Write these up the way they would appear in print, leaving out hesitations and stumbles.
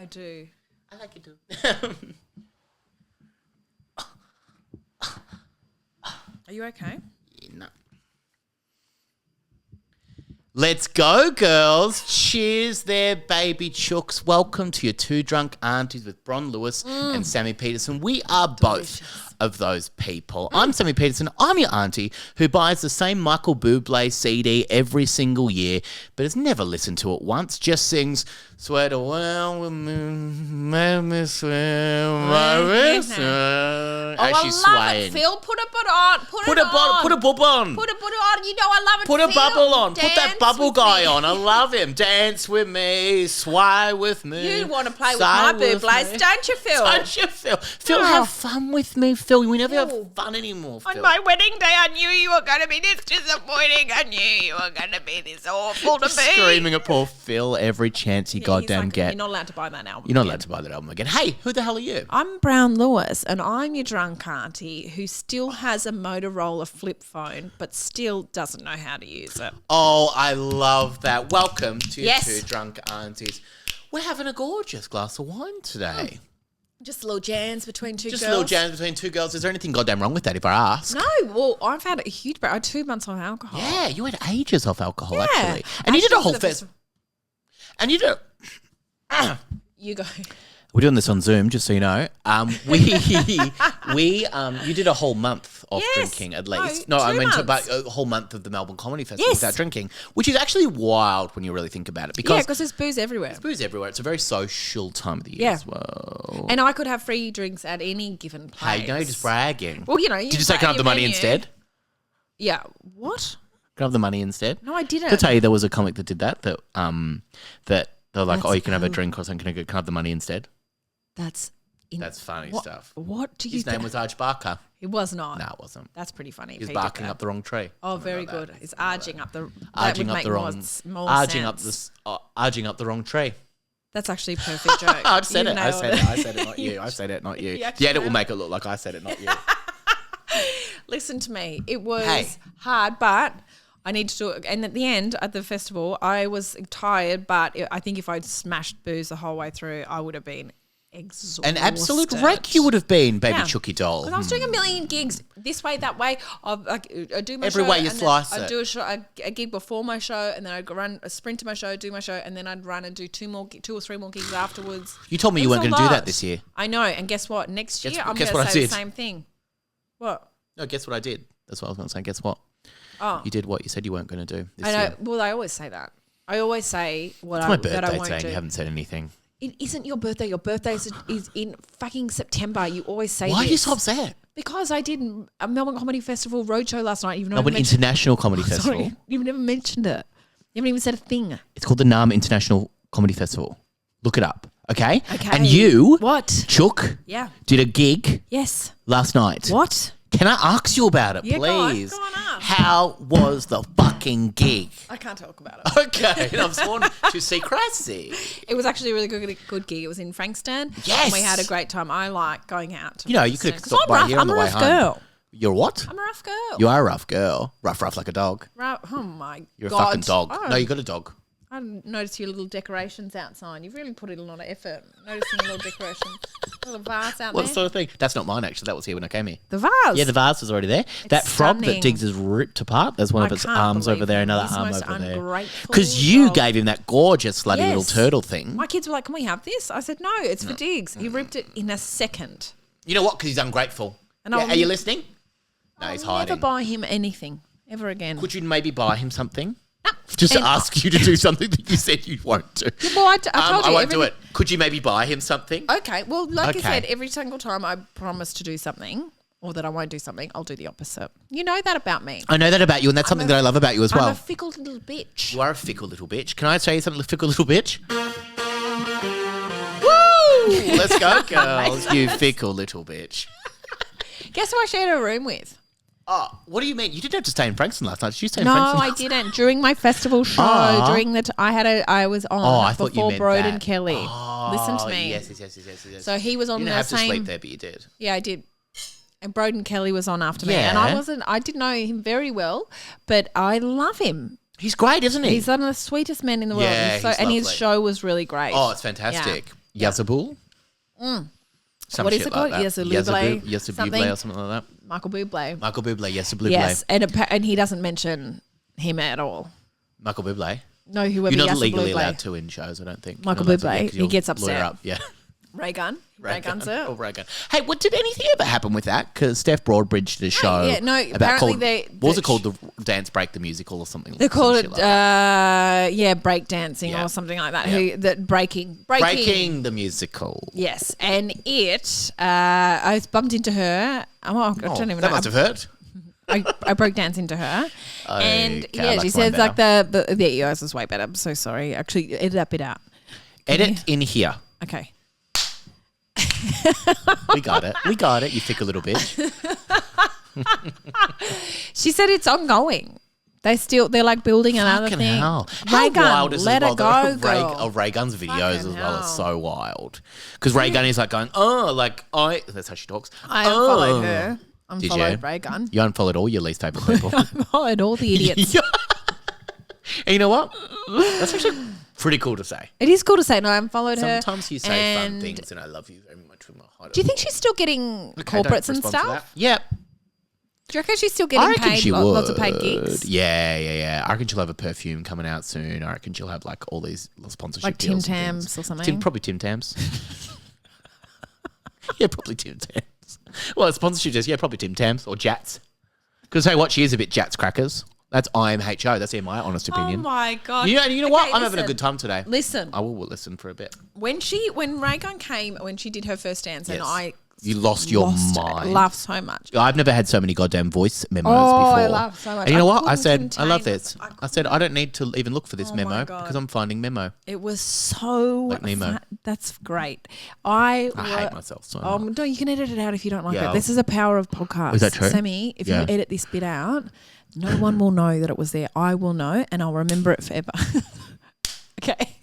I do. I like it too. Are you okay? No. Let's go, girls. Cheers there, baby chooks. Welcome to your Two Drunk Aunties with Bron Lewis and Sammy Peterson. We are both of those people. I'm Sammy Peterson. I'm your auntie who buys the same Michael Bublé CD every single year, but has never listened to it once, just sings, sweat well with me, make me swim, as she's I love swaying. it, Phil. Put a bud on. Put a bub on. Put a bub on. Put a bud on. You know I love it, Put a Phil. bubble on. Put that Dance bubble with guy me. on. I love him. Dance with me. Sway with me. You want to play with Sway my with Bublés, me. don't you, Phil? Don't you, Phil? Phil, Oh. have fun with me, Phil. We never Phil. have fun anymore, Phil. On my wedding day, I knew you were going to be this disappointing. I knew you were going to be this awful to me. Screaming at poor Phil every chance he goddamn He's like, get. You're not allowed to buy that album. You're not again. allowed to buy that album again. Hey, who the hell are you? I'm Brown Lewis, and I'm your drunk auntie who still has a Motorola flip phone, but still doesn't know how to use it. Oh, I love that. Welcome to your Yes. Two Drunk Aunties. We're having a gorgeous glass of wine today. Just little jams between two Just girls. a little jam between two girls. Is there anything goddamn wrong with that if I ask? No, well, I've had a huge break. I had 2 months on alcohol. Yeah, you had ages off alcohol, Yeah. actually. And you did a Actually, whole for the fest. And you did. You go. We're doing this on Zoom, just so you know. You did a whole month of Yes. drinking at least. No, I 2 meant months. about a whole month of the Melbourne Comedy Festival Yes. without drinking, which is actually wild when you really think about it. Yeah, Because because there's booze everywhere. booze everywhere. It's a very social time of the year Yeah. as well. And I could have free drinks at any given place. Hey, you're just bragging. Well, you know. Did you say can I have the money instead? Yeah. What? Can I have the money instead? No, I didn't. To tell you, there was a comic that did that that they're like, Let's oh, you can have a go. drink or something. Can I have the money instead? That's That's funny what, stuff. What do you His name think? was Arch Barker. It was not. No, it wasn't. That's pretty funny. He was if he did barking that. up the wrong tree. Oh, Something very like that. good. It's arging up the. Arging that would up make the wrong. more Arging up sense. this. Arging up the wrong tree. That's actually a perfect joke. I said You it. I nailed said it. I said it, not you. I said it, not you. You The actually edit will nailed make it look like I said it, not you. Listen to me. It was Hey. hard, but I need to do it. And at the end, at the festival, I was tired, but I think if I'd smashed booze the whole way through, I would have been exhausted. An absolute wreck you would have been, baby Yeah. Chooky doll. Because I was doing a million gigs this way, that way. I do my Every show. way you and then slice I'd it. do a gig before my show, and then I'd run a sprint to my show, do my show, and then I'd run and do 2 or 3 more gigs afterwards. You told me It you was weren't a going to do that lot. this year. I know, and guess what? Next year, I'm guess going what I to say did? the same thing. What? No, guess what I did? That's what I was going to say. Guess what? Oh, You did what you said you weren't going to do this I know. year. Well, I always say that. I always say what It's I my that I birthday won't today do. and you haven't said anything. It isn't your birthday. Your birthday is in fucking September. You always say Why are you this. so upset? Because I did a Melbourne Comedy Festival roadshow last night. You've never Melbourne mentioned. International Comedy Festival. Sorry, you've never mentioned it. You haven't even said a thing. It's called the NAM International Comedy Festival. Look it up, okay? Okay. And you, What? Chook, Yeah. did a gig Yes. last night. What? Can I ask you about it, Yeah, go on. please? Go on, ask. How was the fucking gig? I can't talk about it. Okay, and I'm sworn to secrecy. It was actually a really good gig. It was in Frankston. Yes. And we had a great time. I like going out to You know, you could have Frankston. 'Cause stopped by I'm here rough. on the I'm a way rough home. girl. You're what? I'm a rough girl. You are a rough girl. Rough like a dog. Oh my You're God. a fucking dog. Oh, No, you got a dog. I noticed your little decorations outside. You've really put in a lot of effort noticing your little decorations. Little vase out What there. sort of thing? That's not mine, actually. That was here when I came here. The vase. Yeah, the vase was already there. That frog that stunning. Diggs has ripped apart, there's one of I its can't arms believe over there, him. another He's the arm most over there. ungrateful Because you dog. gave him that gorgeous bloody little Yes. turtle thing. My kids were like, "Can we have this?" I said, "No, it's for Diggs." He ripped it in a second. You know what? Because he's ungrateful. And Yeah, I'll are you listening? No, I'll he's never hiding. buy him anything ever again. Could you maybe buy him something? Just to And- ask you to do something that you said you won't do. Well, I told you. I won't do every- it. Could you maybe buy him something? Okay. Well, like Okay. I said, every single time I promise to do something or that I won't do something, I'll do the opposite. You know that about me. I know that about you, and that's something that I love about you as I'm well. a fickle little bitch. You are a fickle little bitch. Can I tell you something, fickle little bitch? Woo! Let's go, girls. You fickle little bitch. Guess who I shared a room with? Oh, what do you mean? You didn't have to stay in Frankston last night. Did you stay in No, Frankston? I didn't. During my festival show, Aw. during the I was on I thought you before meant Broden that. Kelly. Listen to Oh, me. Yes. So he was on You didn't the have to same. sleep there, but you did. Yeah, I did. And Broden Kelly was on after me, and I didn't know him very well, but I love him. He's great, isn't he? He's one of the sweetest men in the world. Yeah, and he's his lovely. show was really great. Oh, it's fantastic. Yazabul. Some What is shit it called? like that. Yazabul, Yazabul something. or something like that. Michael Bublé. Michael Bublé, Yazabul. Yes, and he doesn't mention him at all. Michael Bublé. No, whoever. You're not Yasser legally Bublé. allowed to in shows, I don't think. Michael You're not allowed to, Bublé, 'cause he you'll gets upset. lawyer up. Yeah. Ray Gun sir. Oh, Ray Gun. Hey, what did anything ever happen with that? Because Steph Broadbridge did a show. yeah, no, about apparently what was it called? The Dance Break the Musical or something? They call it, shit like that. break dancing Yeah. or something like that. Yeah. Breaking the Musical. Yes, and I bumped into her. I don't even know. That must have hurt. I broke dance into her, and Okay, I like she mine says like better. yours is way better. I'm so sorry. Actually, edit that bit out. Edit in here. Okay. We got it. You thick a little bitch. She said it's ongoing. They're like building another Fucking thing. hell. Ray How Gun, wild is let it? it go, girl. Of Ray Gun's videos Fucking as well. It's hell. so wild. Because Ray Gun is like going, that's how she talks. I unfollowed her. Did you? Unfollowed Ray Gun. You unfollowed all your least favourite people. I followed all the idiots. And you know what? That's actually pretty cool to say. It is cool to say. No, I unfollowed her. Sometimes you say fun and things and I love you very much from my heart. Do you think she's still getting corporates and stuff? Yep. Do you reckon she's still I getting reckon paid she lots of would. paid gigs? Yeah. I reckon she'll have a perfume coming out soon. I reckon she'll have like all these sponsorship Like Tim deals and Tams things. or something? Probably Tim Tams. Yeah, probably Tim Tams. Well, sponsorship deals, probably Tim Tams or Jats. Because hey, what she is a bit Jats crackers. That's IMHO. That's in my honest opinion. Oh my God. You know what? Okay, I'm having a good time today. Listen. I will listen for a bit. When Ray Gun came, when she did her first dance, and Yes. I You lost your mind. laughed so much. I've never had so many goddamn voice memos Oh, before. I laughed so much. And you know I what? I said, couldn't I love contain this. it. I said, I don't need to even look for this Oh my memo God. because I'm finding memo. It was so Like Nemo. That's great. I hate myself so much. No, you can edit it out if you don't like Yeah. it. This is a power of podcasts. Is that true? Sammy, if Yeah. you edit this bit out, no one will know that it was there. I will know, and I'll remember it forever. Okay.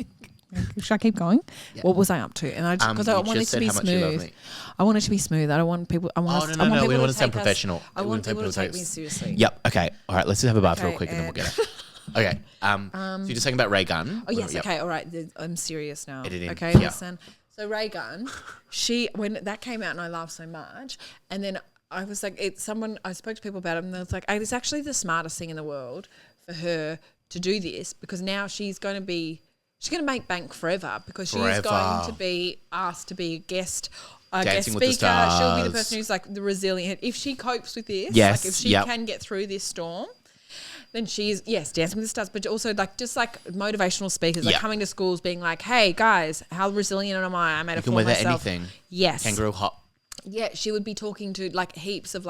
Should I keep going? Yeah. What was I up to? And I because I want it to be smooth. I want it to be smooth. I don't want people. I want. No. We want to sound professional. I want people to take me seriously. Yep. Okay. All right. Let's just have a bath real Okay, quick and then we'll get it. Okay. So you're just talking about Ray Gun. Oh yes. Yep. Okay. All right. I'm serious now. Editing. Okay. Yeah. Listen. So Ray Gun, when that came out and I laughed so much, and then I was like, I spoke to people about it and they was like, it's actually the smartest thing in the world for her to do this because now she's going to make bank forever because she's going to be asked to be a guest Dancing with speaker. the Stars. She'll be the person who's like the resilient. If she copes with this, Yes, like if she can get through this storm, then she's Dancing with the Stars, but also just motivational speakers, like coming to schools being like, hey guys, how resilient am I? I made a fool of myself. You can weather anything. Yes. Kangaroo hop. Yeah, she would be talking to heaps of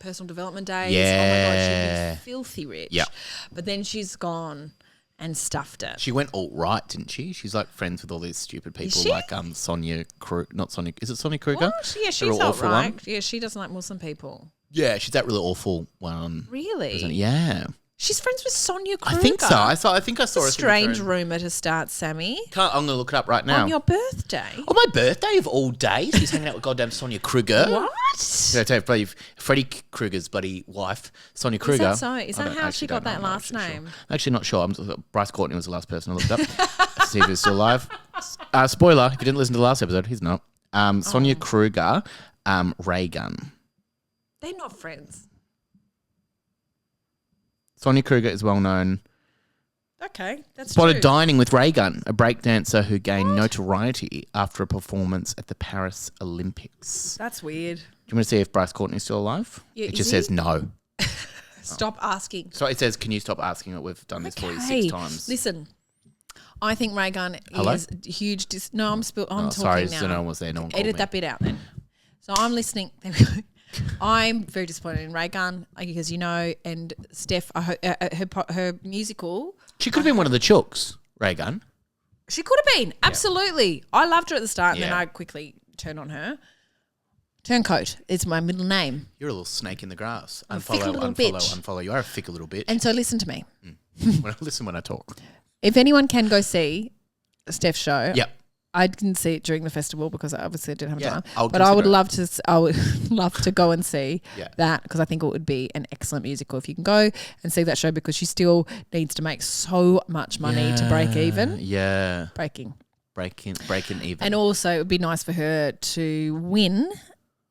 personal development days. Yeah. Oh my God, she'd be filthy rich. Yeah. But then she's gone and stuffed it. She went alt-right, didn't she? She's like friends with all these stupid people like Sonia Kruger. Not Sonia. Is it Sonia Kruger? What? Yeah, she's all right. Yeah, she doesn't like Muslim people. Yeah, she's that really awful one. Really? Yeah. She's friends with Sonia Kruger. I think so. I think I saw her. Strange rumour to start, Sammy. I'm going to look it up right now. On your birthday. On my birthday of all days, she's hanging out with goddamn Sonia Kruger. What? Yeah, I tell you, Freddie Kruger's bloody wife, Sonia Kruger. Is that so? Is that how she got that last name? Sure. I'm actually not sure. Bryce Courtney was the last person I looked up to see if he's still alive. Spoiler, if you didn't listen to the last episode, he's not. Sonia Kruger, Ray Gun. They're not friends. Sonia Kruger is well known. Okay, that's Spotted true. dining with Ray Gun, a breakdancer who gained notoriety after a performance at the Paris Olympics. That's weird. Do you want to see if Bryce Courtney's still alive? Yeah, it just says no. Stop asking. So it says, can you stop asking it? We've done this for you 6 times. Listen, I think Ray Gun is huge. I'm talking sorry, now. so no one was there. No one called Edit me. that bit out then. So I'm listening. There we go. I'm very disappointed in Ray Gun because and Steph, her musical. She could have been one of the chooks, Ray Gun. She could have been, absolutely. I loved her at the start and then Yeah. I quickly turned on her. Turncoat is my middle name. You're a little snake in the grass. I'm a fickle little bitch. Unfollow. You are a fickle little bitch. And so listen to me. Listen when I talk. If anyone can go see Steph's show, Yep. I didn't see it during the festival because I obviously didn't have time. But I I would love to go and see Yeah. that because I think it would be an excellent musical if you can go and see that show because she still needs to make so much money to break even. Yeah. Breaking. breaking even. And also, it would be nice for her to win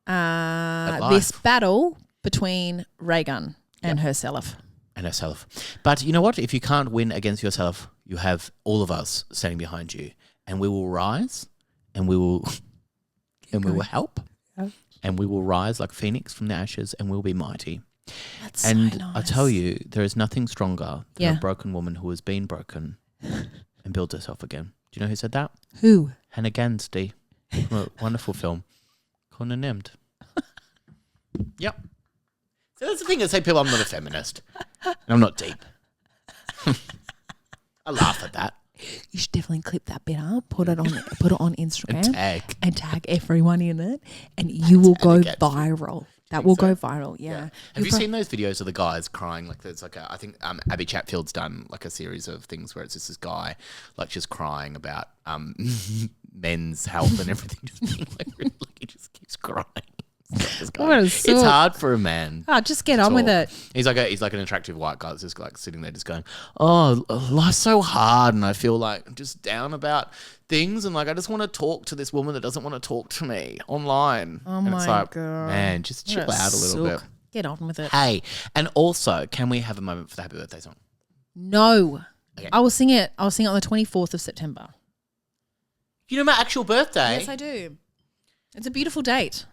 life. this battle between Reagan and herself. And herself. But you know what? If you can't win against yourself, you have all of us standing behind you, and we will rise, and we will help, and we will rise like phoenix from the ashes, and we'll be mighty. That's and so nice. I tell you, there is nothing stronger than Yeah. a broken woman who has been broken and builds herself again. Do you know who said that? Who? Hannah Gadsby. From a wonderful film called Named. Yep. So that's the thing. I say people, I'm not a feminist. And I'm not deep. I laugh at that. You should definitely clip that bit up, put it on Instagram, And tag. and tag everyone in it, and you will go Gadsby. viral. That will go viral. Yeah. Have you seen those videos of the guys crying? Like there's like I think Abby Chatfield's done like a series of things where it's just this guy like just crying about men's health and everything. Just being like he just keeps crying. It's hard for a man. Oh, just get on with it. He's like an attractive white guy that's just like sitting there just going, oh, life's so hard, and I feel like I'm just down about things, and like I just want to talk to this woman that doesn't want to talk to me online. Oh and it's my like, God. man, just chill out a little bit. Get on with it. Hey, and also, can we have a moment for the happy birthday song? No. Okay. I will sing it. I'll sing it on the 24th of September. You know my actual birthday? Yes, I do. It's a beautiful date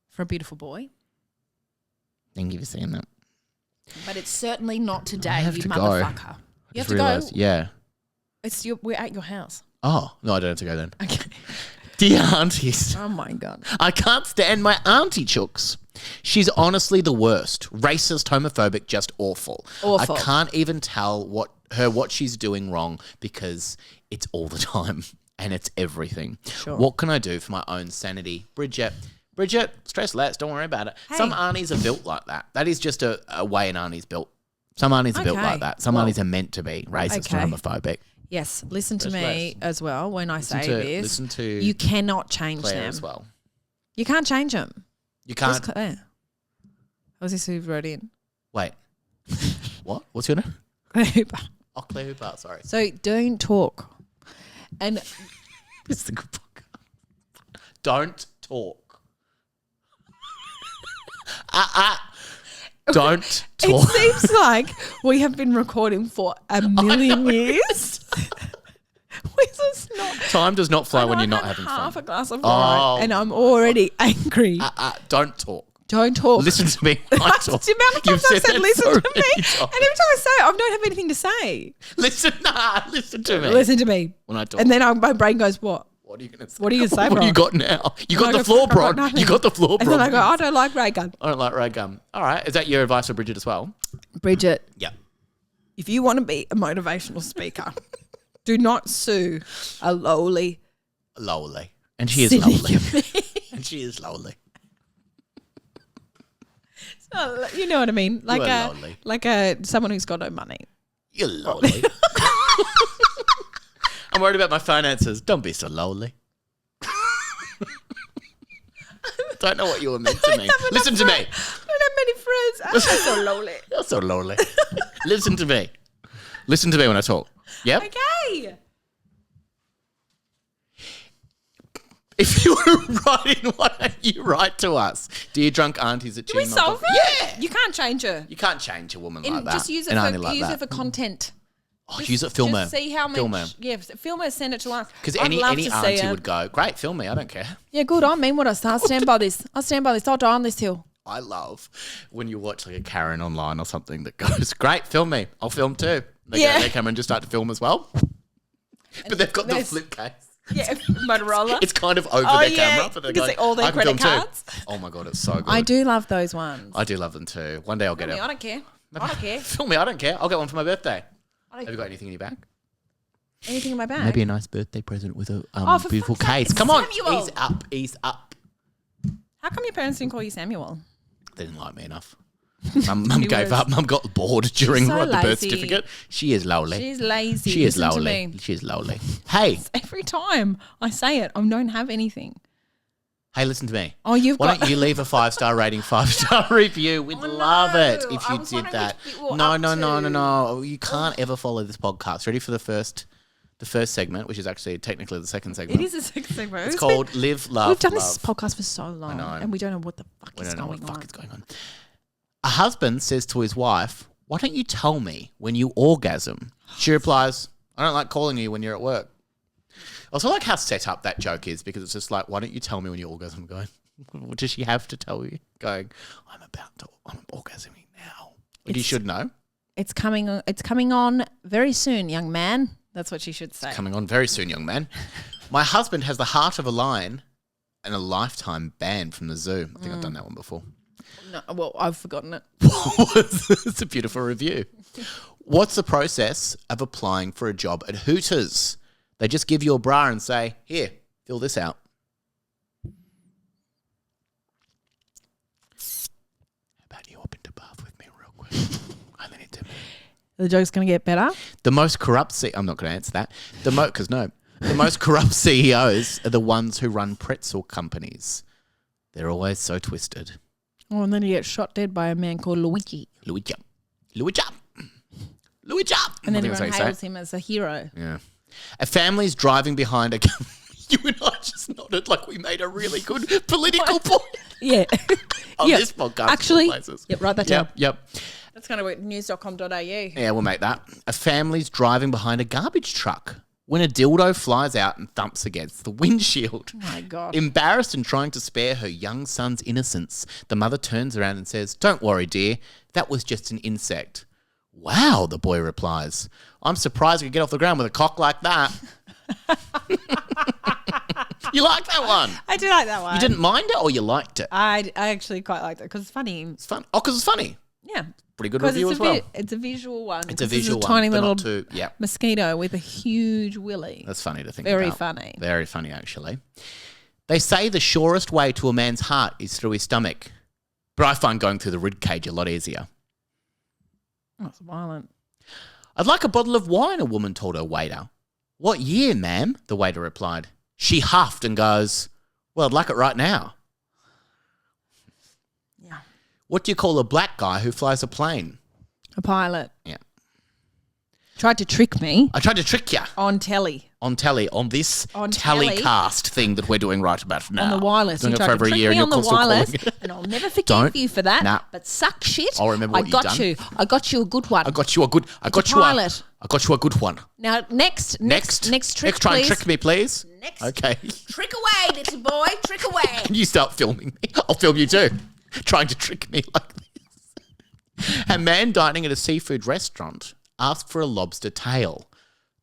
for a beautiful boy. Thank you for saying that. But it's certainly not today, I have you to go. motherfucker. You have to go. Yeah. We're at your house. Oh, no, I don't have to go then. Okay. Dear aunties. Oh my God. I can't stand my auntie Chooks. She's honestly the worst. Racist, homophobic, just awful. Awful. I can't even tell what she's doing wrong because it's all the time and it's everything. Sure. What can I do for my own sanity? Bridget, stress less. Don't worry about it. Hey. Some aunties are built like that. That is just a way an auntie's built. Some aunties are built Okay. like that. Some aunties are meant to be racist and homophobic. Yes, listen to Stress me less. as well when I Listen say to- this. listen to you cannot change Claire them. as well. You can't change them. You Who's can't. Claire? Was this who wrote in? Wait. What? What's your name? Claire Hooper. Oh, Claire Hooper. Sorry. So don't talk. And This is a good book. Don't talk. Don't talk. it seems like we have been recording for a million years. We're just not. Time does not fly And when I've you're not had having half fun. a glass of Oh. wine, and I'm already angry. Don't talk. Don't talk. Listen to me. When I talk. The amount of You've times I've said that listen so to me, many and times. every time I say it, I don't have anything to say. Listen to me. Listen to me. When I talk. And then my brain goes, what? What are you going to say? What are you gonna say, What Bron? you got now? You got I the go, floor, "I've got Bron. nothing." You got the floor, And Bron. then I go, I don't like ray gun. I don't like ray gum. All right. Is that your advice for Bridget as well? Bridget, Yeah. if you want to be a motivational speaker, do not sue a lowly. Lowly. And she is cynic. lovely. And she is lovely. So, you know what I mean? Like are lowly. someone who's got no money. You're lowly. I'm worried about my finances. Don't be so lowly. Don't know what you were meant to mean. Listen to me. I don't have many friends. I'm so lowly. You're so lowly. Listen to me. Listen to me when I talk. Yep. Okay. If you want to write in, why don't you write to us? Dear drunk aunties at Can we gmail.com. solve it? Yeah. You can't change her. You can't change a woman like that. Just use it An for auntie like that. content. Oh, use it, film her. Just see how much. Film her. Yeah, film her, send it to us. Because I'd any love to see auntie it. would go, great, film me, I don't care. Yeah, good. I mean what I say. I'll stand by this. I'll die on this hill. I love when you watch like a Karen online or something that goes, great, film me. I'll film too. They Yeah. get their camera and just start to film as well. But they've got the there's- flip case. Yeah, Motorola. It's kind of over Oh, their yeah. camera. But they're You can going, see all their I can film credit cards. too. Oh my God, it's so good. I do love those ones. I do love them too. One day I'll get I it. don't care. I don't care. Film me, I don't care. I'll get one for my birthday. I don't Have you got anything in your bag? Anything in my bag? Maybe a nice birthday present with a for beautiful fuck's sake, case. Come on, Samuel. ease up, ease up. How come your parents didn't call you Samuel? They didn't like me enough. Mum You gave were- up. Mum got bored during so the birth lazy. certificate. She is lowly. She's lazy. She is Listen to lowly. me. She is lowly. Hey, Every time I say it, I don't have anything. hey, listen to me. Oh, you've Why got. don't you leave a 5-star rating, 5-star review? We'd Oh, love it no. if I you was did wondering that. which bit we were No, up no, no, no, to. no. You can't ever follow this podcast. Ready for the first the first segment, which is actually technically the second segment. It is a second segment. It's called Live, Love, We've done Love. this podcast for so long, and we don't know what the fuck We is don't know going what the on. fuck is going on. A husband says to his wife, "Why don't you tell me when you orgasm?" She replies, "I don't like calling you when you're at work." I also like how set up that joke is, because it's just like, why don't you tell me when you orgasm? Going, what does she have to tell you? Going, I'm orgasming now. Like, you should know. It's coming on very soon, young man. That's what she should say. Coming on very soon, young man. My husband has the heart of a lion and a lifetime ban from the zoo. I think I've done that one before. No, well, I've forgotten it. It's a beautiful review. What's the process of applying for a job at Hooters? They just give you a bra and say, here, fill this out. How about you hop into bath with me real quick? I only need 2 minutes. The joke's going to get better. The most corrupt I'm not going to answer that. The most corrupt CEOs are the ones who run pretzel companies. They're always so twisted. Oh, and then you get shot dead by a man called Luigi. Luigi. And then I think that's how everyone you say hails it. him as a hero. Yeah. A family's driving behind a... You and I just nodded like we made a really good political point Yeah. on Yeah. this podcast. Actually, Places. yep, write that down. Yep. That's kind of what news.com.au. Yeah, we'll make that. A family's driving behind a garbage truck when a dildo flies out and thumps against the windshield. Oh my God. Embarrassed and trying to spare her young son's innocence, the mother turns around and says, "Don't worry, dear. That was just an insect." "Wow," the boy replies. "I'm surprised I could get off the ground with a cock like that." You like that one? I do like that one. You didn't mind it, or you liked it? I actually quite liked it because it's funny. It's fun. Oh, because it's funny. Yeah. Pretty good Because review it's as well. it's a visual one. It's a This is visual one. tiny but little not too, yeah. mosquito with a huge willy. That's funny to think Very about. funny. Very funny, actually. They say the surest way to a man's heart is through his stomach. But I find going through the rib cage a lot easier. Oh, it's violent. "I'd like a bottle of wine," a woman told her waiter. "What year, ma'am?" the waiter replied. She huffed and goes, "Well, I'd like it right now." Yeah. "What do you call a black guy who flies a plane?" A pilot. Yeah. Tried to trick me "I tried to trick you on telly. on telly, on this On telly. telecast thing that we're doing right about now. On the wireless. Doing You it for tried over to a trick year me and on the you're still calling wireless, it. and I'll never forgive Don't. you for that. Nah. But suck shit. I'll remember what I you've got done. you. I got you a good one. I got you a good pilot. I got you a good one. Now, next trick, Try and please. trick me, please. Next. Okay. Trick away, little boy. Trick away. Can you start filming me? I'll film you too. Trying to trick me like this. A man dining at a seafood restaurant asked for a lobster tail.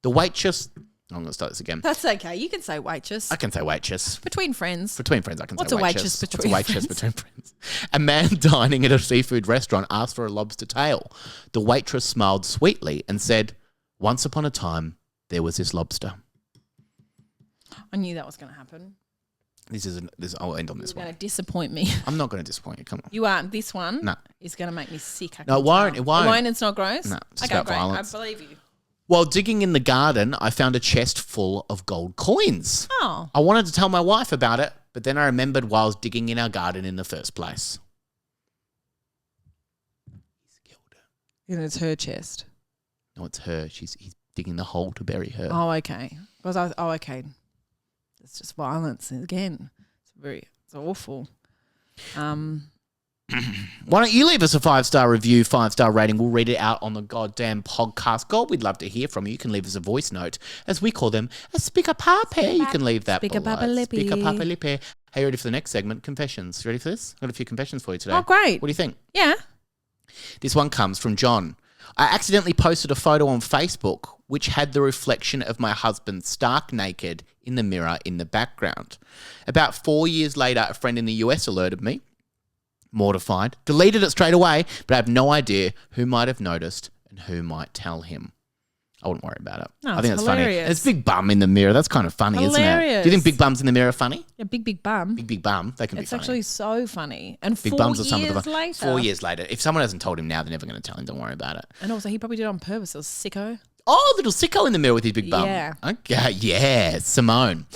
The waitress... I'm going to start this again. That's okay. You can say waitress. I can say waitress. Between friends. Between friends, I can What's say a waitress. waitress between What's a waitress friends? between friends? A man dining at a seafood restaurant asked for a lobster tail. The waitress smiled sweetly and said, "Once upon a time, there was this lobster." I knew that was going to happen. I'll end on this You're going one. to disappoint me. I'm not going to disappoint you. Come on. You aren't. This one No. is going to make me sick. No, it won't. It won't. It's not gross? No, it's just okay, about great. violence. I believe you. While digging in the garden, I found a chest full of gold coins. Oh. I wanted to tell my wife about it, but then I remembered why I was digging in our garden in the first place. He's killed her. And it's her chest. No, it's her. He's digging the hole to bury her. Oh, okay. Because okay. It's just violence again. It's awful. Why don't you leave us a 5-star review, 5-star rating? We'll read it out on the goddamn podcast. God, we'd love to hear from you. You can leave us a voice note, as we call them, a speak-a-pappy. You can leave that below. Speak-a-papa-lippy. Speak-a-papa-lippy. Hey, ready for the next segment? Confessions. You ready for this? I've got a few confessions for you today. Oh, great. What do you think? Yeah. This one comes from John. I accidentally posted a photo on Facebook which had the reflection of my husband stark naked in the mirror in the background. About 4 years later, a friend in the US alerted me. Mortified. Deleted it straight away, but I have no idea who might have noticed and who might tell him. I wouldn't worry about it. No, I think it's that's hilarious. funny. It's big bum in the mirror. That's kind of funny, isn't it? Hilarious. Do you think big bums in the mirror are funny? A big bum. Big bum. They can be It's funny. actually so funny. And Big 4 bums are some of the years fun. later. 4 years later. If someone hasn't told him now, they're never going to tell him. Don't worry about it. And also, he probably did it on purpose. It was sicko. Oh, little sicko in the mirror with his big bum. Yeah. Okay, yeah, Simone.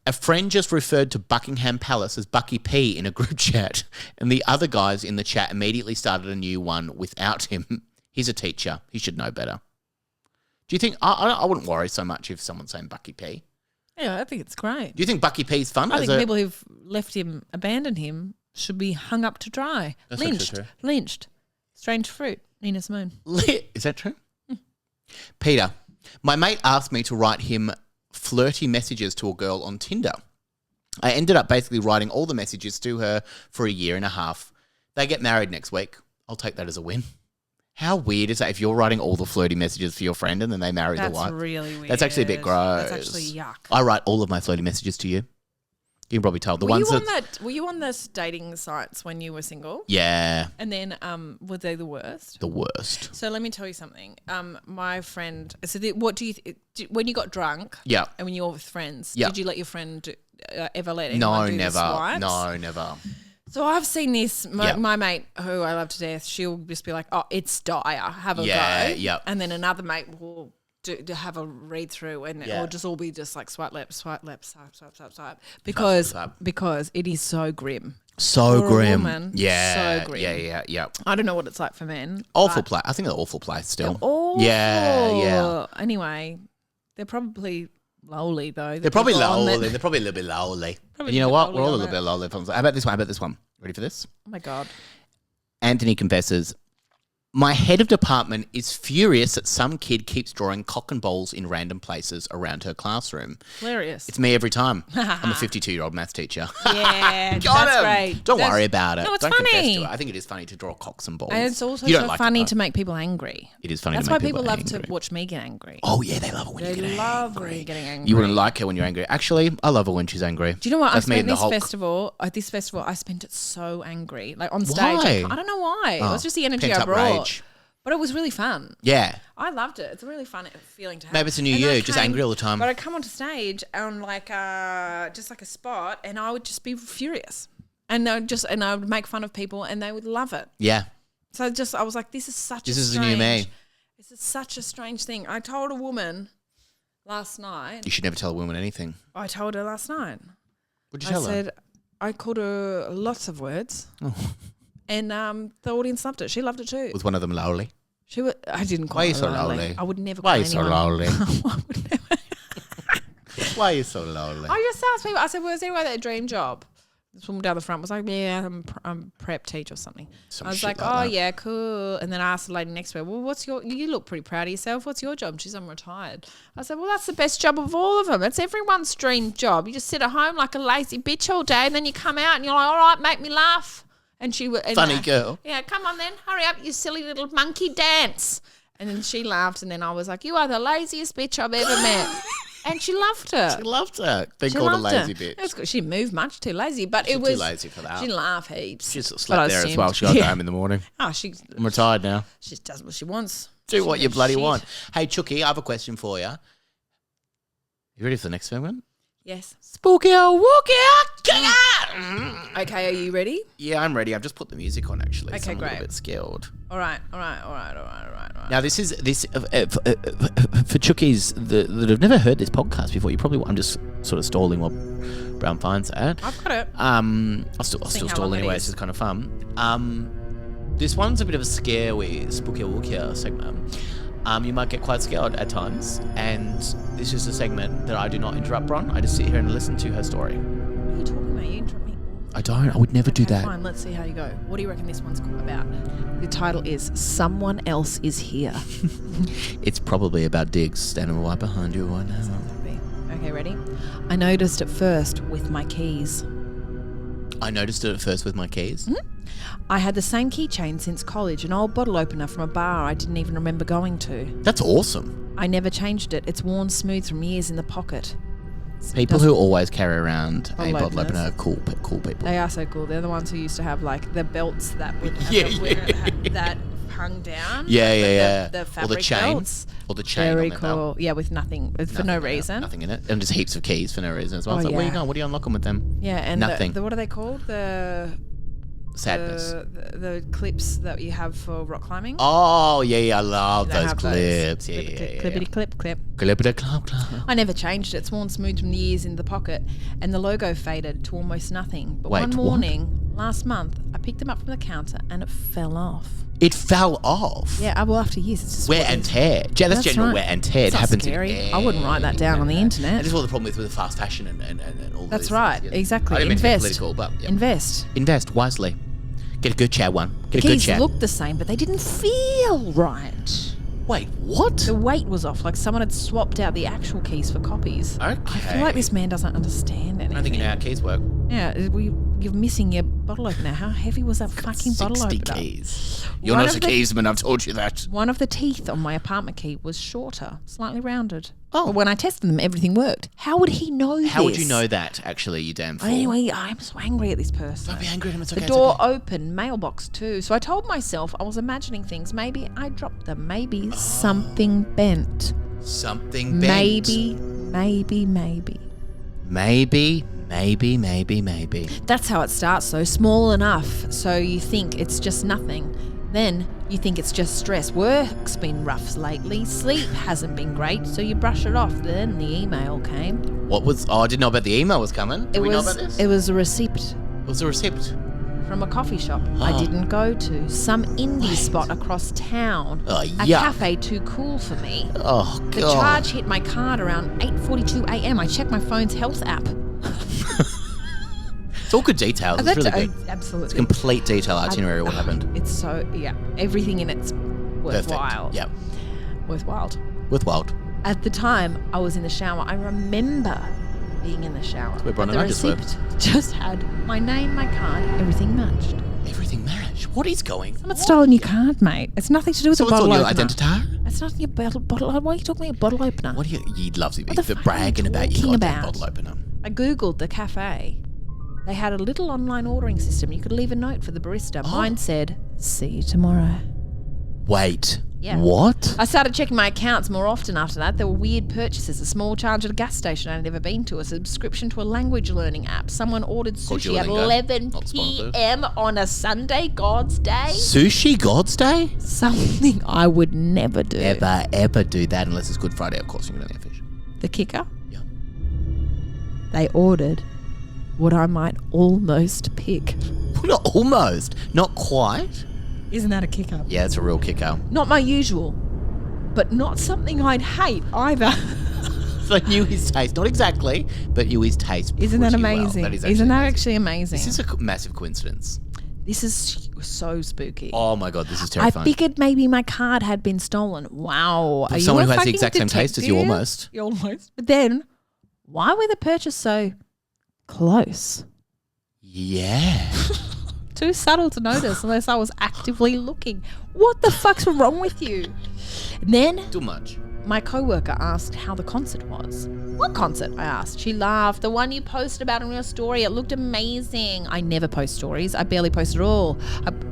A friend just referred to Buckingham Palace as Bucky P in a group chat, and the other guys in the chat immediately started a new one without him. He's a teacher. He should know better. Do you think I wouldn't worry so much if someone's saying Bucky P? Yeah, I think it's great. Do you think Bucky P's fun? I think people who've left him, abandoned him, should be hung up to dry. That's Lynched. Strange fruit. Nina Simone. Is that true? Peter, my mate asked me to write him flirty messages to a girl on Tinder. I ended up basically writing all the messages to her for a year and a half. They get married next week. I'll take that as a win. How weird is that if you're writing all the flirty messages for your friend and then they marry the wife? That's really weird. That's actually a bit gross. That's actually yuck. I write all of my flirty messages to you. You can probably tell. Were you on those dating sites when you were single? Yeah. And then were they the worst? The worst. So let me tell you something. My friend. So what do you when you got drunk? Yeah. And when you were with friends, yeah. did you let your friend ever let anyone do never. the swipes? No, never. So I've seen this. My mate, who I love to death, she'll just be like, "Oh, it's dire. Have a go." Yeah. And then another mate will to have a read through, and it'll just all be just like swipe left, swipe, swipe, because it is so grim. So For grim. A woman, yeah. So grim. Yeah. I don't know what it's like for men. Awful place. I think they're awful place still. Awful. Yeah. Anyway, they're probably lowly though. They're probably lowly. They're probably a little bit lowly. And you know what? We're all a little bit lowly. How about this one? Ready for this? Oh my God. Anthony confesses, my head of department is furious that some kid keeps drawing cock and balls in random places around her classroom. Hilarious. It's me every time. I'm a 52-year-old maths teacher. Yeah, Got that's him. great. Don't worry about it. No, it's Don't confess funny. to it. I think it is funny to draw cocks and balls. And it's also You don't so like funny it, to make people angry. It is funny That's to make why people love angry. to watch me get angry. Oh, yeah, they love it when you get angry. They love when you're getting angry. You wouldn't like her when you're angry. Actually, I love her when she's angry. Do you know what? That's I me spent and the this Hulk. festival, I spent it so angry. Like on stage. Why? I don't know why. Oh, it was just the energy I pent-up brought. rage. But it was really fun. Yeah. I loved it. It's a really fun feeling to have. Maybe it's a new And you, I just angry all the time. But I'd come onto stage on like just like a spot, and I would just be furious, and I would make fun of people, and they would love it. Yeah. So I was like, this is the new me. This is such a strange thing. I told a woman last night. You should never tell a woman anything. I told her last night. What'd you tell her? I said I called her lots of words, and the audience loved it. She loved it too. Was one of them lowly? I didn't call Why are her you so lowly. lowly? I would never Why call are you so anyone. lowly? I would never. Why are you so lowly? I just asked people. I said, "Well, is anyone that dream job?" This woman down the front was like, "Yeah, I'm prep teacher or something." Some I was shit like, like "Oh that. yeah, cool." And then I asked the lady next to her, "Well, you look pretty proud of yourself. What's your job?" She's, "I'm retired." I said, "Well, that's the best job of all of them. It's everyone's dream job. You just sit at home like a lazy bitch all day, and then you come out and you're like, all right, make me laugh." And she was Funny girl. Yeah, come on then, hurry up, you silly little monkey dance. And then she laughed, and then I was like, "You are the laziest bitch I've ever met." And she loved her. She loved her. Being She called a loved lazy her. bitch. It was good. She moved much too lazy, but She's it was too lazy for that. She laughed heaps. She just But I slept there as assumed- well. She got to go home in the morning. Oh, I'm retired now. she does what she wants. Do what you bloody Shit. want. Hey, Chucky, I have a question for you. You ready for the next segment? Yes. Spooky or wookie. Okay, are you ready? Yeah, I'm ready. I've just put the music on actually. Okay, so I'm a great. little bit scared. All right. Now, this for Chookies that have never heard this podcast before. I'm just sort of stalling while Brown finds it. I've got it. I'll still how stall long it anyway. is. It's just kind of fun. This one's a bit of a scary spooky or wookie segment. You might get quite scared at times, and this is a segment that I do not interrupt Bron. I just sit here and listen to her story. What are you talking about? You interrupt me. I don't. I would never do that. Fine, let's see how you go. What do you reckon this one's about? The title is Someone Else Is Here. It's probably about Diggs standing right behind you right now. Okay, ready? I noticed it first with my keys. I noticed it at first with my keys. Mm-hmm. I had the same keychain since college, an old bottle opener from a bar I didn't even remember going to. That's awesome. I never changed it. It's worn smooth from years in the pocket. People who always carry around a Bottle bottle openers. opener are cool people. They are so cool. They're the ones who used to have like the belts that would have that hung down. Yeah. The Or fabric the chain. belts. Or the chain Very on their cool. belt. Yeah, with nothing, for no reason. Nothing in it. And just heaps of keys for no reason as well. Oh, It's like, where you yeah. going? What are you unlocking with them? Yeah, and Nothing. what are they called? Sadness. The clips that you have for rock climbing. Oh, yeah, I love They those have clips. Those. Yeah. Clippity clip. Clippity clap. I never changed it. It's worn smooth from the years in the pocket, and the logo faded to almost nothing. But Wait, one what? morning, Last month, I picked them up from the counter and it fell off. It fell off. Yeah, well, after years, it's just Wear and tear. Yeah, that's general right. wear and tear. It's It not happens. scary. I wouldn't write that down on the internet. That is what the problem is with the fast fashion and all That's these right. things, yeah. Exactly. I didn't mean to get Invest. political, but yeah. Invest. wisely. Get a good chair one. Get The a good keys chair. looked the same, but they didn't feel right. Wait, what? The weight was off, like someone had swapped out the actual keys for copies. Okay. I feel like this man doesn't understand anything. I don't think you know how keys work. Yeah, you're missing your bottle opener. How heavy was that fucking bottle 60 opener? keys. You're One not a of the- keysman, I've told you that. One of the teeth on my apartment key was shorter, slightly rounded. Oh. But when I tested them, everything worked. How would he know this? How would you know that, actually, you damn fool? Anyway, I'm so angry at this person. Don't be angry at him, it's The okay. door opened, mailbox too. So I told myself I was imagining things. Maybe I dropped them. Maybe something bent. Something bent. Maybe. Maybe. That's how it starts though. Small enough so you think it's just nothing. Then you think it's just stress. Work's been rough lately. Sleep hasn't been great, so you brush it off. Then the email came. What was... Oh, I didn't know about the email was coming. Did we know about this? It was a receipt What was the receipt? from a coffee shop I didn't go to. Some indie spot across town. Oh, A yuck. cafe too cool for me. Oh, God. The charge hit my card around 8:42 a.m. I checked my phone's health app. It's all good details. It's really good. Absolutely. It's complete detail itinerary of what happened. It's so, everything in it's worthwhile. Perfect. Yeah. Worthwhile. Worthwhile. At the time, I was in the shower. I remember being in the shower. where Bron But and the I just were. receipt just had my name, my card, everything matched. Everything matched. What is going Someone's stolen your card, mate. It's nothing to do with So the what's bottle on your opener. identitar? It's not your bottle. Why are you talking about a bottle opener? What do you'd love to be What the fuck are you bragging about your talking goddamn about? bottle opener. I googled the cafe. They had a little online ordering system. You could leave a note for the barista. Mine said, "See you tomorrow." Wait. Yeah. What? I started checking my accounts more often after that. There were weird purchases, a small charge at a gas station I'd never been to, a subscription to a language learning app. Someone ordered sushi at Duolingo. 11 Not sponsored. p.m. on a Sunday, God's Day. Sushi God's Day? Something I would never do. Ever do that unless it's Good Friday, of course. You're going to have fish. The kicker? Yeah. They ordered what I might almost pick. Not almost. Not quite. Isn't that a kicker? Yeah, it's a real kicker. Not my usual, but not something I'd hate either. So I knew his taste. Not exactly, but knew his taste. Isn't that pretty well. amazing? That is Isn't that amazing. actually amazing? This is a massive coincidence. This is so spooky. Oh my God, this is I terrifying. figured maybe my card had been stolen. Wow. Are someone you who a has the fucking exact same taste as you detective? almost. You almost. But then, why were the purchase so close? Yeah. Too subtle to notice unless I was actively looking. What the fuck's wrong with you? Then Too much. my coworker asked how the concert was. What concert? I asked. She laughed. The one you posted about in your story. It looked amazing. I never post stories. I barely post at all.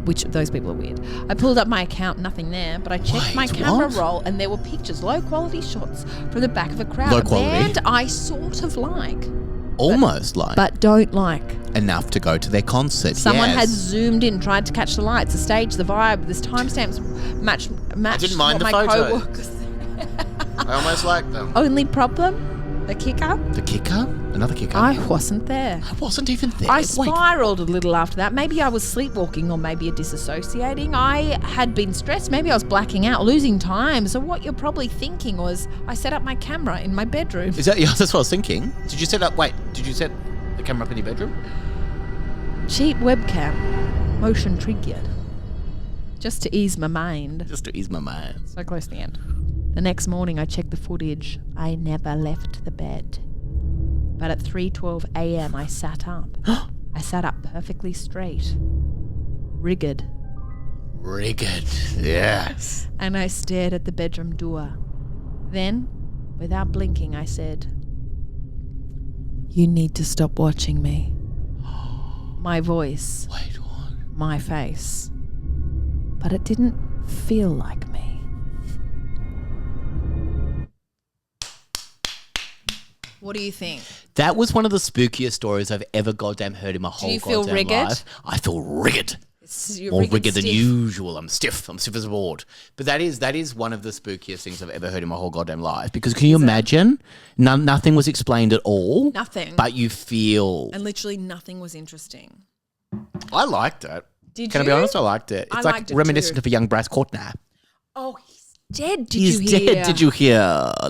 Which those people are weird. I pulled up my account, nothing there. But I checked my Wait, camera what? roll, and there were pictures, low quality shots from the back of a crowd. Low A quality? band I sort of like, Almost like. but don't like. Enough to go to their concert. Someone yes. had zoomed in, tried to catch the lights, the stage, the vibe. This timestamps matched didn't mind what the my photos. coworkers. I almost like them. Only problem, the kicker. The kicker? Another kicker? I wasn't there. I wasn't even there. I Wait. spiraled a little after that. Maybe I was sleepwalking or maybe disassociating. I had been stressed. Maybe I was blacking out, losing time. So what you're probably thinking was I set up my camera in my bedroom. Is that? Yeah, that's what I was thinking. Did you set the camera up in your bedroom? Cheap webcam, motion triggered. Just to ease my mind. Just to ease my mind. So close to the end. The next morning I checked the footage. I never left the bed. But at 3:12 a.m. I sat up. I sat up perfectly straight. Rigged. Yes. And I stared at the bedroom door. Then, without blinking, I said, "You need to stop watching me." My voice, Wait, what? my face. But it didn't feel like me. What do you think? That was one of the spookiest stories I've ever goddamn heard in my whole you feel goddamn rigged? life. I feel rigged. You're More rigged rigged than stiff. usual. I'm stiff as a board. But that is one of the spookiest things I've ever heard in my whole goddamn life. Because can you imagine? Nothing was explained at all. Nothing. But you feel... And literally nothing was interesting. I liked it. Did I you? be honest? I liked it. I It's like liked it reminiscent too. of a young Bryce Courtney. Oh, he's dead. Did He's you hear? dead. Did you hear?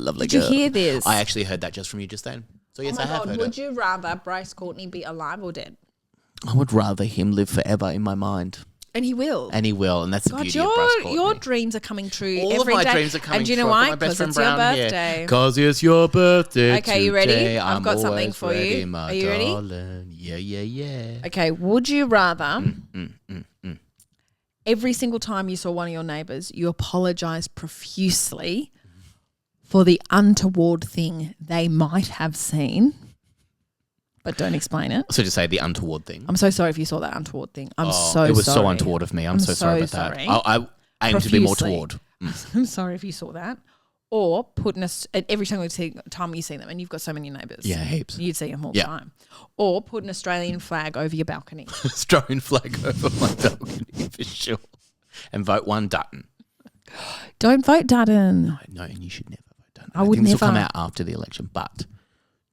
Lovely Did you girl. hear this? I actually heard that just from you just then. So yes, Oh I my have God, heard would it. you rather Bryce Courtney be alive or dead? I would rather him live forever in my mind. And he will. And he will, and that's the God, beauty of Bryce Courtney. your dreams are coming true All every of my day. dreams are coming and do you true. know I've got why? my best Because friend it's your Brown here. birthday. Because it's your birthday. Okay, you ready? today. I've got something always for you. ready, my Are you ready? darling. Yeah. Okay, would you rather every single time you saw one of your neighbours, you apologised profusely for the untoward thing they might have seen, but don't explain it? So just say the untoward thing. I'm so sorry if you saw that untoward thing. I'm so sorry. It was so untoward of me. I'm so sorry about sorry. that. I aim to be more Profusely. toward. I'm sorry if you saw that. Or put every single time you see them, and you've got so many neighbours. Yeah, heaps. You'd see them all the time. Or put an Australian flag over your balcony. Australian flag over my balcony for sure. And vote one Dutton. Don't vote Dutton. No, and you should never vote Dutton. I would think this will come never. out after the election, but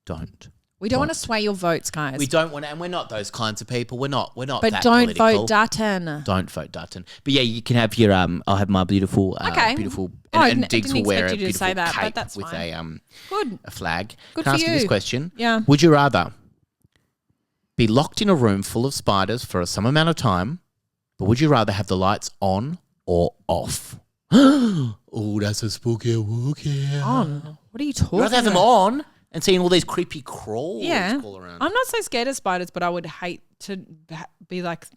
don't. We don't want to sway your votes, guys. We don't want to, and we're not those kinds of people. We're not but that don't political. vote Dutton. Don't vote Dutton. But yeah, you can have your I'll have my beautiful Okay. beautiful I and didn't Diggs will wear a expect you to beautiful say that, but cape that's with fine. a Good. flag. Good Can I for ask you this you. question? Yeah. Would you rather be locked in a room full of spiders for some amount of time, but would you rather have the lights on or off? Oh, that's a spooky wookie. On. What are you talking You'd rather have them about? on and seeing all these creepy crawls Yeah. all around. I'm not so scared of spiders, but I would hate to be like,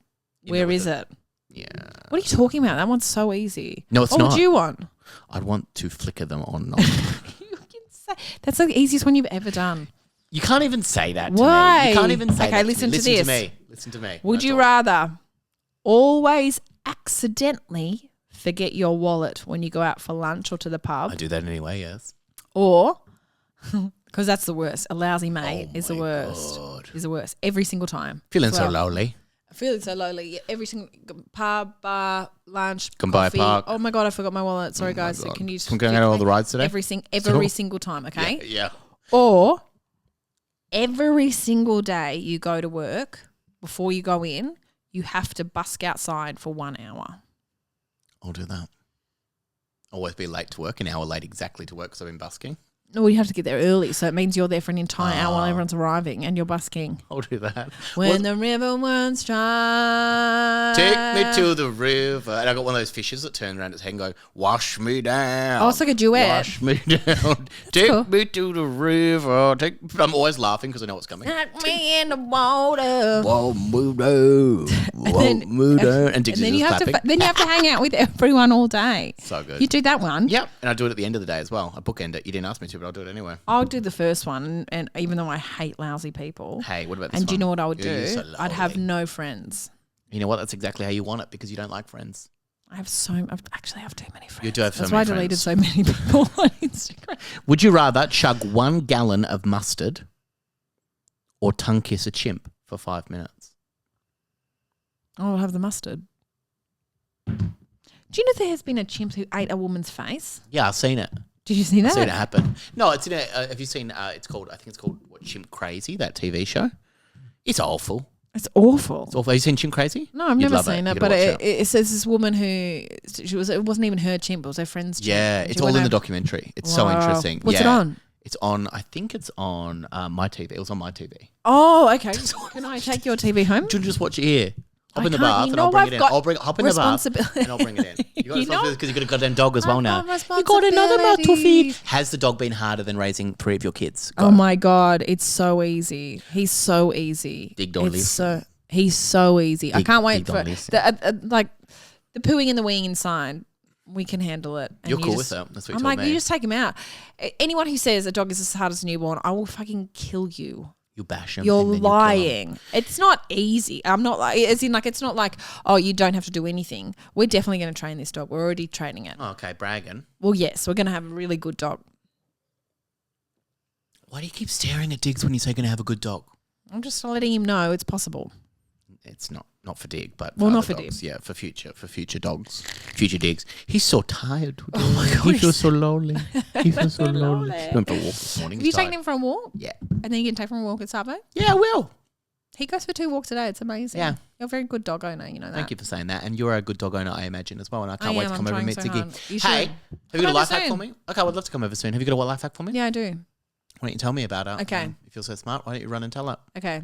where is it? Yeah. What are you talking about? That one's so easy. No, it's what not. would you want? I'd want to flicker them on and off. You can say that's the easiest one you've ever done. You can't even say that to Why? me. You can't even say Okay, that listen to to me. this. Listen to me. Would That's you all. rather always accidentally forget your wallet when you go out for lunch or to the pub, I do that anyway, yes. or because that's the worst, a lousy mate Oh is the my worst. God. Is the worst every single time. Feeling Well, so lowly. Feeling so lowly. Every single pub, bar, lunch, Come by a coffee. park. Oh my God, I forgot my wallet. Sorry, guys. God. Can you just I'm going on all the rides today. every single time, okay? Yeah. Or every single day you go to work, before you go in, you have to busk outside for 1 hour. I'll do that. Always be late to work, an hour late exactly to work because I've been busking. No, you have to get there early, so it means you're there for an entire hour while Ah. everyone's arriving and you're busking. I'll do that. When the river once dry. Take me to the river. And I got one of those fishes that turn around its head and go, wash me down. Oh, it's like a duet. Wash me down. Take cool. me to the river. I'm always laughing because I know what's coming. Knock me in the water. Whoa, move down. Whoa, move down. And Diggs And then is you just have clapping. then you have to hang out with everyone all day. So good. You do that one. Yep. And I do it at the end of the day as well. I bookend it. You didn't ask me to, but I'll do it anyway. I'll do the first one, and even though I hate lousy people. Hey, what about this And do you one? know what I would You're do? so I'd have lovely. no friends. You know what? That's exactly how you want it because you don't like friends. I actually have too many friends. You do have so That's many why I deleted friends. so many people on Instagram. Would you rather chug 1 gallon of mustard or tongue kiss a chimp for 5 minutes? I'll have the mustard. Do you know there has been a chimp who ate a woman's face? Yeah, I've seen it. Did you see that? I've seen it happen. No, it's in a. Have you seen? I think it's called what, Chimp Crazy, that TV show. It's awful. It's awful. It's awful. Have you seen Chimp Crazy? No, I've You'd never love seen You it, gotta but watch it says this woman who it wasn't even her chimp, it was her friend's chimp. Yeah, And it's she all went in the over- documentary. It's so Wow. interesting. What's yeah. it on? It's on. I think it's on my TV. It was on my TV. Oh, okay. Can I take your TV home? Do you just watch it here? Hop I in the can't. bath You and know I'll bring I've it in. got Hop in the bath responsibility. and I'll bring it in. You got You know- responsibility because you've got a goddamn dog as well now. I've got You got another mouth to feed. responsibility. Has the dog been harder than raising 3 of your kids? Oh my God, it's so easy. He's so easy. Dig, don't It's listen. he's so easy. I Dig, can't wait dig, for don't listen. like the pooing and the weeing inside. We can handle it. And You're you cool just- with that. That's what you I'm told like, me. you just take him out. Anyone who says a dog is as hard as a newborn, I will fucking kill you. You bash him. You're and then you kill him. lying. It's not easy. I'm not like, as in like, it's not like, oh, you don't have to do anything. We're definitely going to train this dog. We're already training it. Oh, okay, bragging. Well, yes, we're going to have a really good dog. Why do you keep staring at Diggs when you say you're going to have a good dog? I'm just letting him know it's possible. It's not for Dig, but Well, for not other for dogs. Dig. Yeah, for future dogs, future Diggs. He's so tired today. Oh my God, He feels he's so lonely. He feels so lonely. lonely. He went for a walk this morning. Have you He's taken tired. him for a walk? Yeah. And then you can take him for a walk at Sabo? Yeah, I will. He goes for 2 walks a day. It's amazing. Yeah. You're a very good dog owner. You know that. Thank you for saying that. And you're a good dog owner, I imagine, as well. And I can't I wait am. to come I'm over and meet trying so Ziggy. hard. You Hey, should. have you got a over life hack for soon. me? Okay, I would love to come over soon. Have you got a life hack for me? Yeah, I do. Why don't you tell me about it? Okay. If you're so smart, why don't you run and tell it? Okay.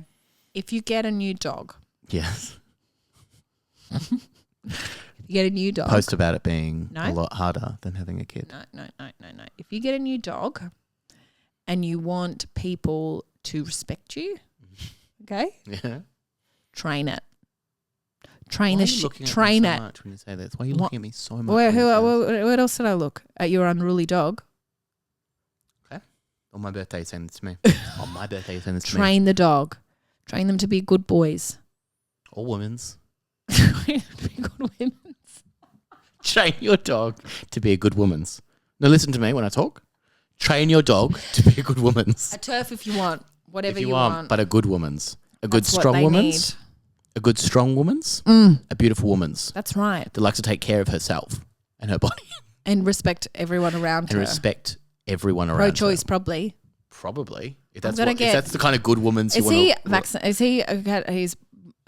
If you get a new dog, Yes. you get a new dog. Post about it being No. a lot harder than having a kid. No. If you get a new dog and you want people to respect you, okay, Yeah. train it. Train Why the are you shit. looking at me Train so it. much when you say this? Why are you What- looking at me so much? when you say this? What else did I look at? Your unruly dog. On my birthday, you send this to me. On my birthday, you send this to me. Train the dog. Train them to be good boys. All women's. Train them to be good women. Train your dog to be a good woman's. Now listen to me when I talk. Train your dog to be a good woman's. A turf if you want. Whatever If you you want. but a good woman's. A good That's what strong they woman's. A good strong woman's. Mm, A beautiful woman's that's right. that likes to take care of herself and her body And respect everyone around and her. respect everyone around her. Pro-choice, probably. Probably. If I'm that's, gonna if get- that's the kind of good woman's you Is want he to... vaccinated? Is he? Okay,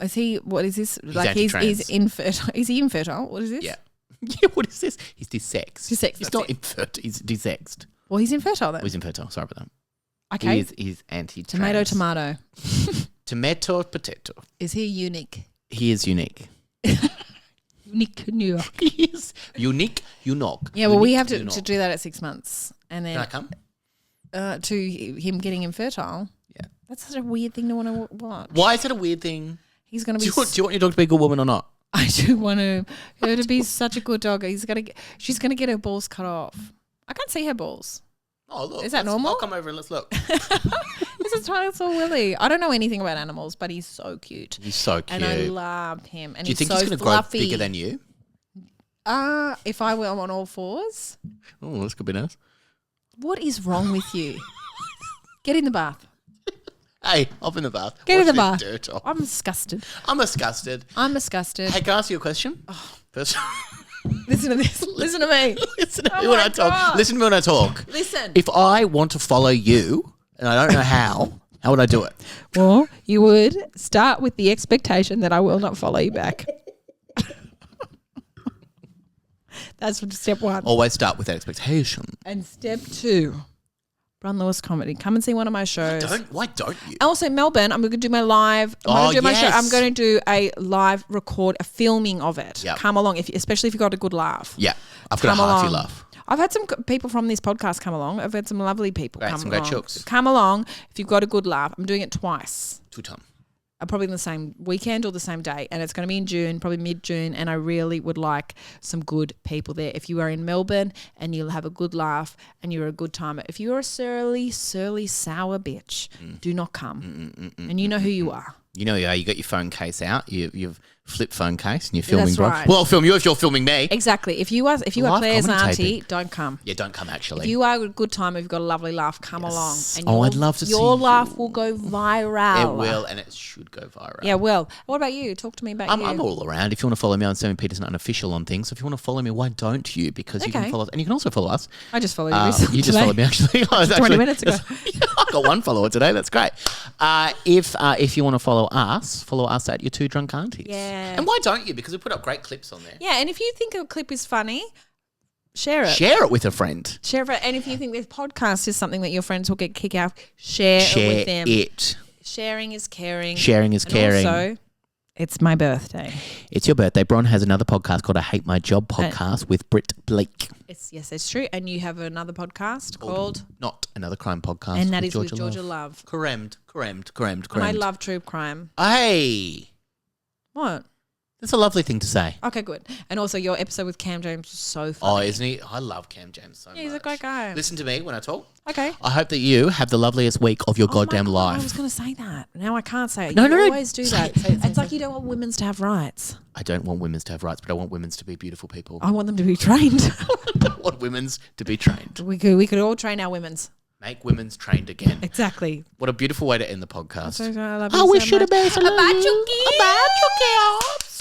is he? What is this? He's anti-trans. infertile. Is he infertile? What is this? Yeah. Yeah, what is this? He's desexed. Desexed, He's that's not it. infertile. He's desexed. Well, he's infertile then. Oh, he's infertile. Sorry about that. Okay. He's anti-trans. Tomato. Tomato, potato. Is he unique? He is unique. Unique New York. He is unique, unique. Yeah, well, we Unique, have to unique. do that at 6 months, and Can I then come? to him getting infertile. Yeah. That's such a weird thing to want to watch. Why is it a weird thing? He's going to Do be. you want your dog to be a good woman or not? I do want her to be such a good dog. She's going to get her balls cut off. I can't see her balls. Oh, look. Is that normal? I'll come over and let's look. This is tiny little Willy. I don't know anything about animals, but he's so cute. He's so cute. And I love him. And Do you think he's so he's going to fluffy. grow bigger than you? If I were on all fours, Oh, this could be nice. what is wrong with you? Get in the bath. Hey, hop in the bath. Get in Wash the bath. this dirt off. I'm disgusted. I'm disgusted. I'm disgusted. Hey, can I ask you a question? First, Listen to this. Listen to me. listen to Oh me when my I talk. God. Listen to me when I talk. Listen. If I want to follow you and I don't know how would I do it? Well, you would start with the expectation that I will not follow you back. That's step 1. Always start with that expectation. And step 2, Bron Lewis Comedy. Come and see one of my shows. Why don't you? Also, Melbourne, I'm going to do my live. I'm going to do my show. I'm going to do a live record, a filming of it. Yep. Come along, especially if you've got a good laugh. Yeah, I've got Come a hearty along. laugh. I've had some people from this podcast come along. I've had some lovely people Great, come some along. great chooks. Come along if you've got a good laugh. I'm doing it twice. Two-time. Probably in the same weekend or the same day. And it's going to be in June, probably mid-June. And I really would like some good people there. If you are in Melbourne and you'll have a good laugh and you're a good timer. If you're a surly, sour bitch, do not come. And you know who you are. You know, you got your phone case out. You've flipped phone case and you're filming, That's bro. right. Well, I'll film you if you're filming me. Exactly. If you are Live Claire's comedy auntie, taping. don't come. Yeah, don't come actually. If you are a good time, if you've got a lovely laugh, come along. And Oh, I'd love to see your you. laugh will go viral. It will, and it should go viral. Yeah, well. What about you? Talk to me about you. I'm all around. If you want to follow me on Sammy Peterson Unofficial on things, so if you want to follow me, why don't you? Because you can Okay. follow us, and you can also follow us. I just followed you recently. You just followed me actually. 20 minutes ago. I got one follower today. That's great. If you want to follow us at your Two Drunk Aunties. Yeah. And why don't you? Because we put up great clips on there. Yeah, and if you think a clip is funny, share it. Share it with a friend. Share it. And if you think this podcast is something that your friends will get kick out, share it Share with them. it. Sharing is caring. Sharing is And caring. Also, it's my birthday. It's your birthday. Bron has another podcast called I Hate My Job podcast with Britt Blake. Yes, it's true. And you have another podcast called, Not Another Crime Podcast. and that is with Georgia Love. Correct. And I love true crime. Hey, What? that's a lovely thing to say. Okay, good. And also your episode with Cam James was so Oh, funny. isn't he? I love Cam James so much. He's a great guy. Listen to me when I talk. Okay. I hope that you have the loveliest week of your goddamn Oh my God, I life. was going to say that. Now I can't say it. No, You no, no. always do that. It's like you don't want women to have rights. I don't want women to have rights, but I want women to be beautiful people. I want them to be trained. I want women to be trained. we could all train our women's. Make women's trained again. Exactly. What a beautiful way to end the podcast. So I love I you wish so you the much. best. I love Bye, you. Chucky. Bye, Chucky.